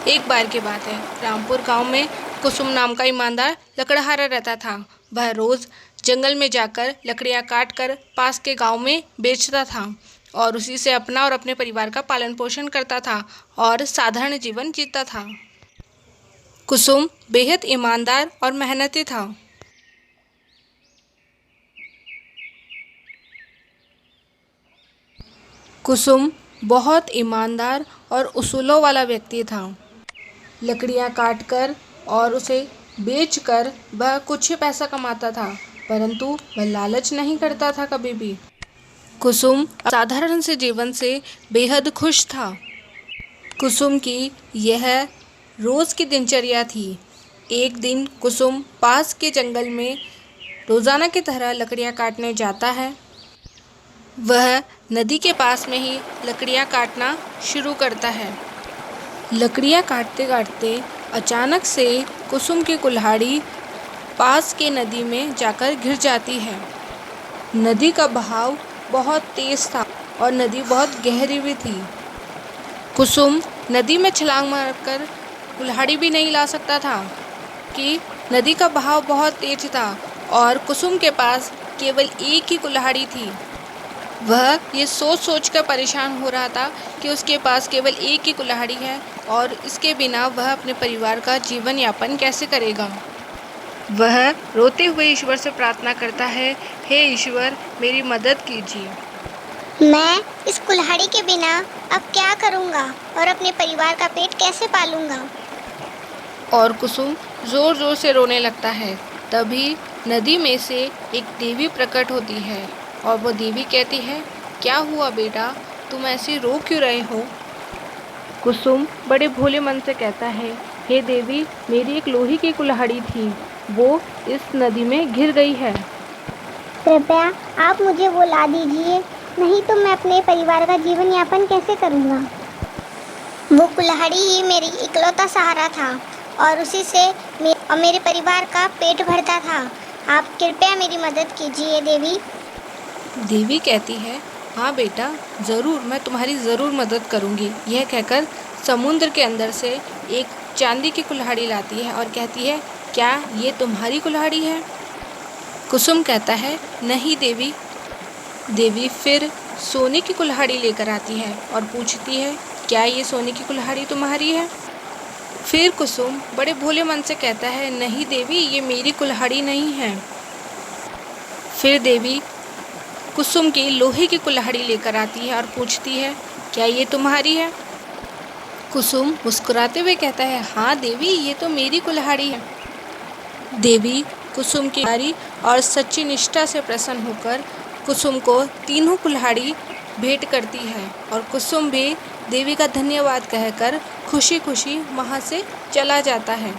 एक बार की बात है, रामपुर गांव में कुसुम नाम का ईमानदार लकड़हारा रहता था। वह रोज जंगल में जाकर लकड़ियां काट कर पास के गांव में बेचता था और उसी से अपना और अपने परिवार का पालन पोषण करता था और साधारण जीवन जीता था। कुसुम बेहद ईमानदार और मेहनती था। कुसुम बहुत ईमानदार और उसूलों वाला व्यक्ति था। लकड़ियां काटकर और उसे बेचकर वह कुछ ही पैसा कमाता था, परंतु वह लालच नहीं करता था कभी भी। कुसुम साधारण से जीवन से बेहद खुश था। कुसुम की यह रोज की दिनचर्या थी। एक दिन कुसुम पास के जंगल में रोजाना की तरह लकड़ियां काटने जाता है। वह नदी के पास में ही लकड़ियां काटना शुरू करता है। लकड़ियां काटते काटते अचानक से कुसुम की कुल्हाड़ी पास के नदी में जाकर गिर जाती है। नदी का बहाव बहुत तेज था और नदी बहुत गहरी भी थी। कुसुम नदी में छलांग मारकर कुल्हाड़ी भी नहीं ला सकता था कि नदी का बहाव बहुत तेज था और कुसुम के पास केवल एक ही कुल्हाड़ी थी। वह ये सोच सोच कर परेशान हो रहा था कि उसके पास केवल एक ही कुल्हाड़ी है और इसके बिना वह अपने परिवार का जीवन यापन कैसे करेगा। वह रोते हुए ईश्वर से प्रार्थना करता है, हे ईश्वर, मेरी मदद कीजिए। मैं इस कुल्हाड़ी के बिना अब क्या करूँगा और अपने परिवार का पेट कैसे पालूंगा। और कुसुम जोर जोर से रोने लगता है। तभी नदी में से एक देवी प्रकट होती है और वो देवी कहती है, क्या हुआ बेटा, तुम ऐसे रो क्यों रहे हो। कुसुम बड़े भोले मन से कहता है, हे देवी, मेरी एक लोहे की कुल्हाड़ी थी, वो इस नदी में गिर गई है। कृपया आप मुझे वो ला दीजिए, नहीं तो मैं अपने परिवार का जीवन यापन कैसे करूँगा। वो कुल्हाड़ी ही मेरी इकलौता सहारा था और उसी से मेरे परिवार का पेट भरता था। आप कृपया मेरी मदद कीजिए देवी। देवी कहती है, हाँ बेटा, ज़रूर, मैं तुम्हारी ज़रूर मदद करूँगी। यह कहकर समुद्र के अंदर से एक चांदी की कुल्हाड़ी लाती है और कहती है, क्या ये तुम्हारी कुल्हाड़ी है। कुसुम कहता है, नहीं देवी। देवी फिर सोने की कुल्हाड़ी लेकर आती है और पूछती है, क्या ये सोने की कुल्हाड़ी तुम्हारी है। फिर कुसुम बड़े भोले मन से कहता है, नहीं देवी, ये मेरी कुल्हाड़ी नहीं है। फिर देवी कुसुम की लोहे की कुल्हाड़ी लेकर आती है और पूछती है, क्या ये तुम्हारी है। कुसुम मुस्कुराते हुए कहता है, हाँ देवी, ये तो मेरी कुल्हाड़ी है। देवी कुसुम की कुल्हाड़ी और सच्ची निष्ठा से प्रसन्न होकर कुसुम को तीनों कुल्हाड़ी भेंट करती है और कुसुम भी देवी का धन्यवाद कहकर खुशी खुशी वहाँ से चला जाता है।